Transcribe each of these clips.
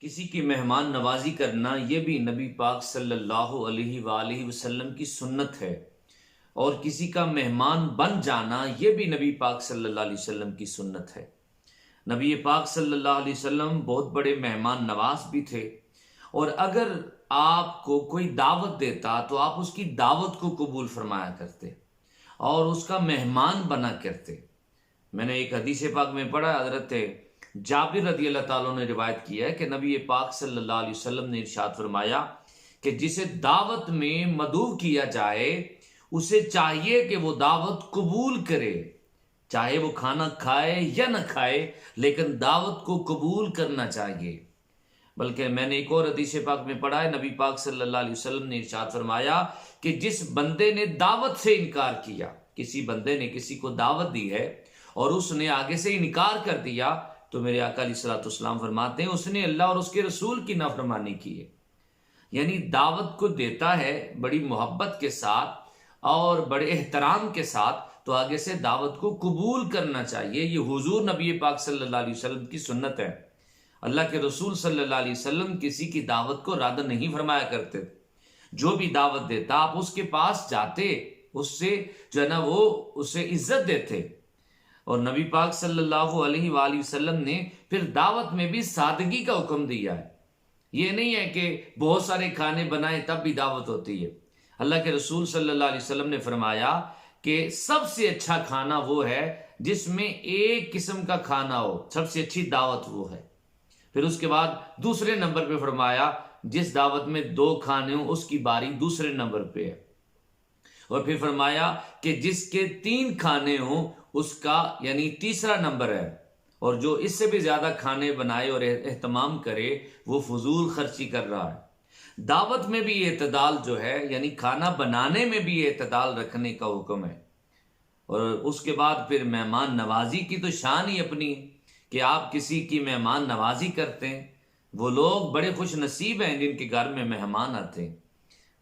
किसी की मेहमान नवाजी करना ये भी नबी पाक सल्लल्लाहु अलैहि वसल्लम की सुन्नत है। और किसी का मेहमान बन जाना ये भी नबी पाक सल्लल्लाहु अलैहि वसल्लम की सुन्नत है। नबी पाक सल्लल्लाहु अलैहि वसल्लम बहुत बड़े मेहमान नवाज भी थे। और अगर आपको कोई दावत देता तो आप उसकी दावत को कबूल फरमाया करते और उसका मेहमान बना करते। मैंने एक हदीस पाक में पढ़ा, हजरत जाबिर रदी अल्लाह ताला ने रिवायत किया है कि नबी पाक सल्लल्लाहु अलैहि वसल्लम ने इरशाद फरमाया कि जिसे दावत में मदऊ किया जाए उसे चाहिए कि वो दावत कबूल करे, चाहे वो खाना खाए या न खाए, लेकिन दावत को कबूल करना चाहिए। बल्कि मैंने एक और हदीस पाक में पढ़ा है, नबी पाक सल्लल्लाहु अलैहि वसल्लम ने इरशाद फरमाया कि जिस बंदे ने दावत से इनकार किया, किसी बंदे ने किसी को दावत दी है और उसने आगे से इनकार कर दिया, तो मेरे आका अलैहिस्सलाम फरमाते हैं उसने अल्लाह और उसके रसूल की नाफरमानी की है। यानी दावत को देता है बड़ी मोहब्बत के साथ और बड़े एहतराम के साथ, तो आगे से दावत को कबूल करना चाहिए। ये हुजूर नबी पाक सल्लल्लाहु अलैहि वसल्लम की सुन्नत है। अल्लाह के रसूल सल्लल्लाहु अलैहि वसल्लम किसी की दावत को रद्द नहीं फरमाया करते। जो भी दावत देता आप उसके पास जाते, उससे जो है ना वो उसे इज्जत देते। और नबी पाक सल्लल्लाहु अलैहि वसल्लम ने फिर दावत में भी सादगी का हुक्म दिया है। ये नहीं है कि बहुत सारे खाने बनाए तब भी दावत होती है। अल्लाह के रसूल सल्लल्लाहु अलैहि वसल्लम ने फरमाया कि सबसे अच्छा खाना वो है जिसमें एक किस्म का खाना हो, सबसे अच्छी दावत वो है। फिर उसके बाद दूसरे नंबर पे फरमाया जिस दावत में दो खाने हो उसकी बारी दूसरे नंबर पे है। और फिर फरमाया कि जिसके तीन खाने हो उसका यानी तीसरा नंबर है। और जो इससे भी ज्यादा खाने बनाए और एहतमाम करे वो फजूल खर्ची कर रहा है। दावत में भी एतदाल जो है, यानी खाना बनाने में भी एतदाल रखने का हुक्म है। और उसके बाद फिर मेहमान नवाजी की तो शान ही अपनी कि आप किसी की मेहमान नवाजी करते हैं। वो लोग बड़े खुश नसीब हैं जिनके घर में मेहमान आते हैं।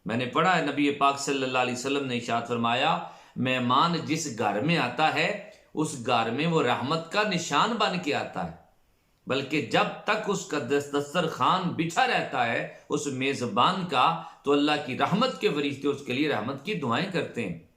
मैंने पढ़ा है नबी पाक सल्लल्लाहु अलैहि वसल्लम ने इरशाद फरमाया मेहमान जिस घर में आता है उस घर में वो रहमत का निशान बन के आता है। बल्कि जब तक उसका दस्तरखान बिछा रहता है उस मेजबान का, तो अल्लाह की रहमत के फरिश्ते उसके लिए रहमत की दुआएं करते हैं।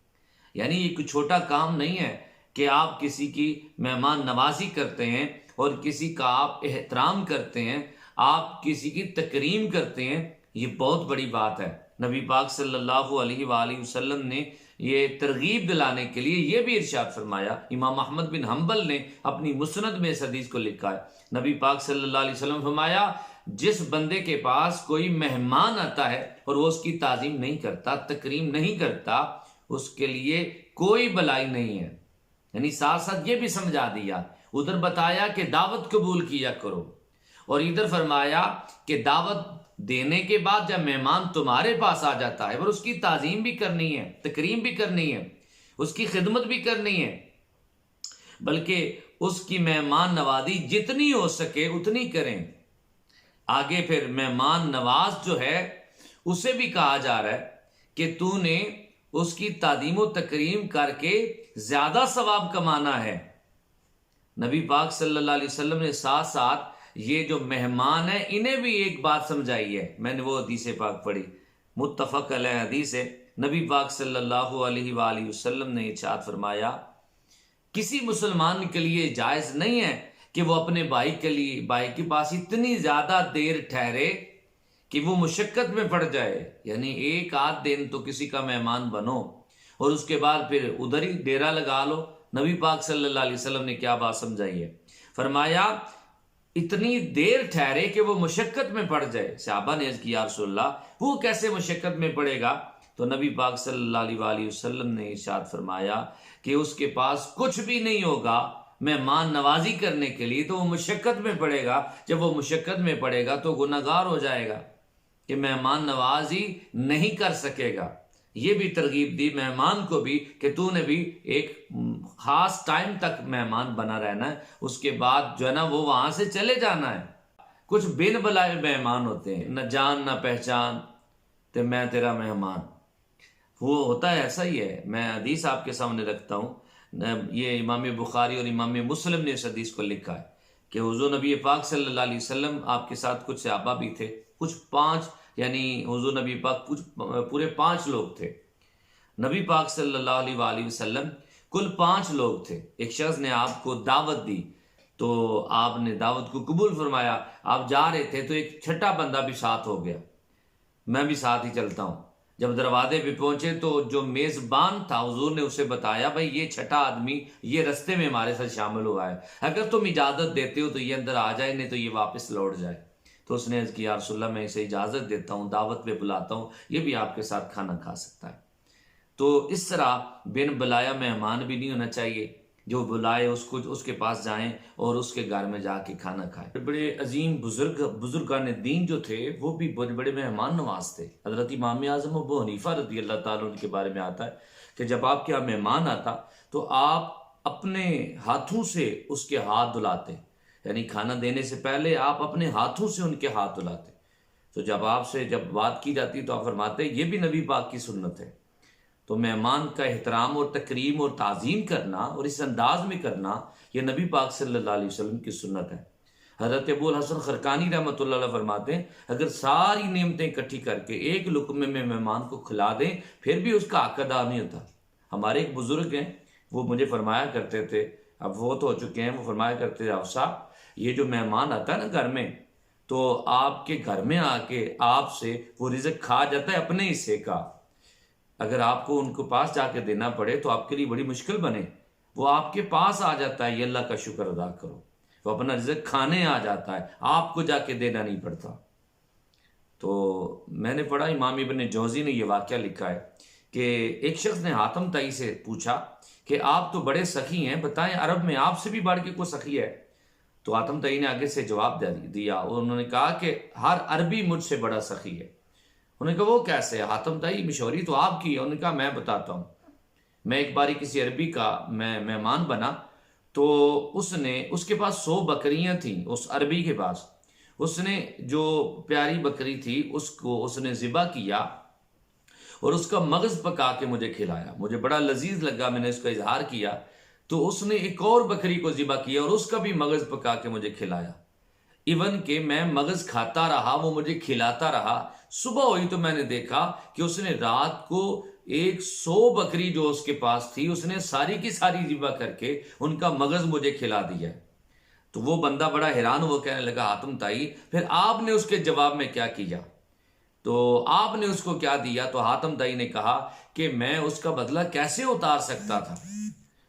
यानी ये कोई छोटा काम नहीं है कि आप किसी की मेहमान नवाजी करते हैं और किसी का आप एहतराम करते हैं, आप किसी की तकरीम करते हैं। ये बहुत बड़ी बात है। नबी पाक सल्लल्लाहु अलैहि वसल्लम ने ये तरगीब दिलाने के लिए ये भी इरशाद फरमाया। इमाम अहमद बिन हम्बल ने अपनी मुस्नद में इस हदीस को लिखा है। नबी पाक सल्लल्लाहु अलैहि वसल्लम फरमाया जिस बंदे के पास कोई मेहमान आता है और वो उसकी ताजीम नहीं करता, तकरीम नहीं करता, उसके लिए कोई भलाई नहीं है। यानी साथ साथ ये भी समझा दिया, उधर बताया कि दावत कबूल किया करो और इधर फरमाया कि दावत देने के बाद जब मेहमान तुम्हारे पास आ जाता है और उसकी ताजीम भी करनी है, तकरीम भी करनी है, उसकी खिदमत भी करनी है, बल्कि उसकी मेहमान नवाजी जितनी हो सके उतनी करें। आगे फिर मेहमान नवाज जो है उसे भी कहा जा रहा है कि तूने उसकी तादीम व तकरीम करके ज्यादा सवाब कमाना है। नबी पाक सल्लल्लाहु अलैहि वसल्लम ने साथ साथ ये जो मेहमान है इन्हें भी एक बात समझाई है। मैंने वो हदीस पाक पढ़ी, मुत्तफक अलैह हदीस है। नबी पाक सल्लल्लाहु अलैहि वसल्लम ने इरशाद फरमाया किसी मुसलमान के लिए जायज नहीं है कि वो अपने भाई के पास इतनी ज्यादा देर ठहरे कि वो मुशक्कत में पड़ जाए। यानी एक आध दिन तो किसी का मेहमान बनो और उसके बाद फिर उधर ही डेरा लगा लो। नबी पाक सल्लल्लाहु अलैहि वसल्लम ने क्या बात समझाई है, फरमाया इतनी देर ठहरे कि वो मुशक्कत में पड़ जाए। सहाबा ने अर्ज किया या रसूलल्लाह वो कैसे मुशक्कत में पड़ेगा? तो नबी पाक सल्लल्लाहु अलैहि वसल्लम ने इरशाद फरमाया कि उसके पास कुछ भी नहीं होगा मेहमान नवाजी करने के लिए, तो वो मुशक्कत में पड़ेगा। जब वो मुशक्कत में पड़ेगा तो गुनाहगार हो जाएगा कि मेहमान नवाजी नहीं कर सकेगा। ये भी तरगीब दी मेहमान को भी कि तूने भी एक खास टाइम तक मेहमान बना रहना है, उसके बाद जो है ना वो वहां से चले जाना है। कुछ बिन बुलाए मेहमान होते हैं, न जान न पहचान, तो मैं तेरा मेहमान, वो होता है ऐसा ही है। मैं हदीस आपके सामने रखता हूँ, ये इमाम बुखारी और इमाम मुस्लिम ने इस हदीस को लिखा है कि हुजूर नबी पाक सल्लल्लाहु अलैहि वसल्लम, आपके साथ कुछ सहाबा भी थे, कुछ 5, यानी हुजूर नबी पाक कुछ पूरे 5 लोग थे। नबी पाक सल्लल्लाहु अलैहि वसल्लम कुल 5 लोग थे। एक शख्स ने आपको दावत दी, तो आपने दावत को कबूल फरमाया। आप जा रहे थे तो एक छठा बंदा भी साथ हो गया, मैं भी साथ ही चलता हूँ। जब दरवाजे पे पहुंचे तो जो मेज़बान था, हुजूर ने उसे बताया, भाई ये छठा आदमी ये रास्ते में हमारे साथ शामिल हुआ है, अगर तुम इजाज़त देते हो तो ये अंदर आ जाए, नहीं तो ये वापस लौट जाए। तो उसने अर्ज़ किया, या रसूलल्लाह, मैं इसे इजाज़त देता हूँ, दावत पे बुलाता हूँ, ये भी आपके साथ खाना खा सकता है। तो इस तरह बिन बुलाया मेहमान भी नहीं होना चाहिए। जो बुलाए उसको उसके पास जाएं और उसके घर में जाके खाना खाएं। बड़े अजीम बुजुर्गान दीन जो थे वो भी बड़े बड़े मेहमान नवाज थे। हज़रत इमाम आज़म अबू हनीफा रज़ी अल्लाह ताला अन्हु के बारे में आता है कि जब आपके यहाँ मेहमान आता तो आप अपने हाथों से उसके हाथ धुलाते, यानी खाना देने से पहले आप अपने हाथों से उनके हाथ धुलाते। तो जब आपसे जब बात की जाती तो आप फरमाते, ये भी नबी पाक की सुन्नत है। तो मेहमान का एहतराम और तकरीम और ताज़ीम करना और इस अंदाज में करना, यह नबी पाक सल्लल्लाहु अलैहि वसल्लम की सुन्नत है। हज़रत अबूल हसन खरकानी रहमतुल्लाह अलैह फरमाते हैं, अगर सारी नेमतें इकट्ठी करके एक लुक़्मे में मेहमान को खिला दें फिर भी उसका हक़ अदा नहीं होता। हमारे एक बुज़ुर्ग हैं, वो मुझे फरमाया करते थे, अब वो तो हो चुके हैं, वो फरमाया करते थे, साहब ये जो मेहमान आता है ना घर में, तो आपके घर में आके आपसे वो रिज़्क़ खा जाता है अपने हिस्से का। अगर आपको उनको पास जाके देना पड़े तो आपके लिए बड़ी मुश्किल बने, वो आपके पास आ जाता है, ये अल्लाह का शुक्र अदा करो। वो अपना रिज़्क़ खाने आ जाता है, आपको जाके देना नहीं पड़ता। तो मैंने पढ़ा, इमाम इब्न जौज़ी ने यह वाक़या लिखा है कि एक शख्स ने हातिम ताई से पूछा कि आप तो बड़े सखी हैं, बताएं अरब में आपसे भी बढ़ के कोई सखी है? तो हातिम ताई ने आगे से जवाब दिया और उन्होंने कहा कि हर अरबी मुझसे बड़ा सखी है। उन्होंने कहा वो कैसे? हातिम ताई मशहूरी तो आपकी है। उन्होंने कहा मैं बताता हूँ। मैं एक बारी किसी अरबी का मैं मेहमान बना, तो उसके पास 100 बकरियां थीं। उस अरबी के पास उसने जो प्यारी बकरी थी उसको उसने ज़िबा किया और उसका मगज़ पका के मुझे खिलाया। मुझे बड़ा लजीज लगा, मैंने उसका इजहार किया। तो उसने एक और बकरी को ज़िबा किया और उसका भी मगज़ पका के मुझे खिलाया। इवन के मैं मगज़ खाता रहा, वो मुझे खिलाता रहा। सुबह हुई तो मैंने देखा कि उसने रात को 100 बकरी जो उसके पास थी उसने सारी की सारी ज़िबा करके उनका मगज़ मुझे खिला दिया। तो वो बंदा बड़ा हैरान हुआ, कहने लगा, हातिम ताई फिर आपने उसके जवाब में क्या किया? तो आपने उसको क्या दिया? तो हातिम ताई ने कहा कि मैं उसका बदला कैसे उतार सकता था।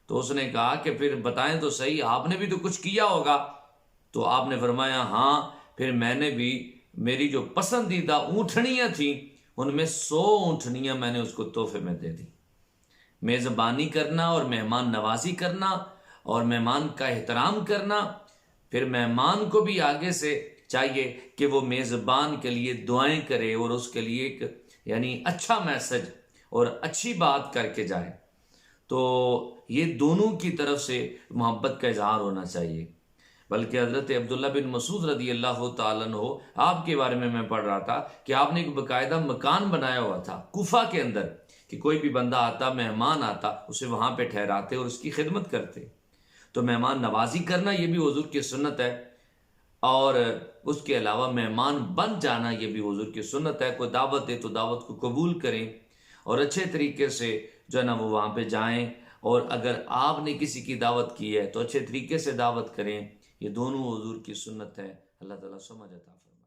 तो उसने कहा कि फिर बताएं तो सही, आपने भी तो कुछ किया होगा। तो आपने फरमाया, हाँ, फिर मैंने भी मेरी जो पसंदीदा ऊँटनियाँ थीं उनमें 100 ऊँटनियाँ मैंने उसको तोहफे में दे दी। मेज़बानी करना और मेहमान नवाजी करना और मेहमान का एहतराम करना, फिर मेहमान को भी आगे से चाहिए कि वो मेज़बान के लिए दुआएं करे और उसके लिए एक यानी अच्छा मैसेज और अच्छी बात करके जाए। तो ये दोनों की तरफ से मोहब्बत का इजहार होना चाहिए। बल्कि हज़रत अब्दुल्ला बिन मसूद रदी अल्लाह ताला अन्हु, आपके बारे में मैं पढ़ रहा था कि आपने एक बाकायदा मकान बनाया हुआ था कुफा के अंदर, कि कोई भी बंदा आता, मेहमान आता, उसे वहाँ पे ठहराते और उसकी खिदमत करते। तो मेहमान नवाजी करना ये भी हुजूर की सुन्नत है, और उसके अलावा मेहमान बन जाना ये भी हुजूर की सुन्नत है। कोई दावत दे तो दावत को कबूल करें और अच्छे तरीके से जो है ना वो वहाँ पे जाएं, और अगर आपने किसी की दावत की है तो अच्छे तरीके से दावत करें। ये दोनों हुजूर की सुन्नत है। अल्लाह ताला समझ अता फरमाए।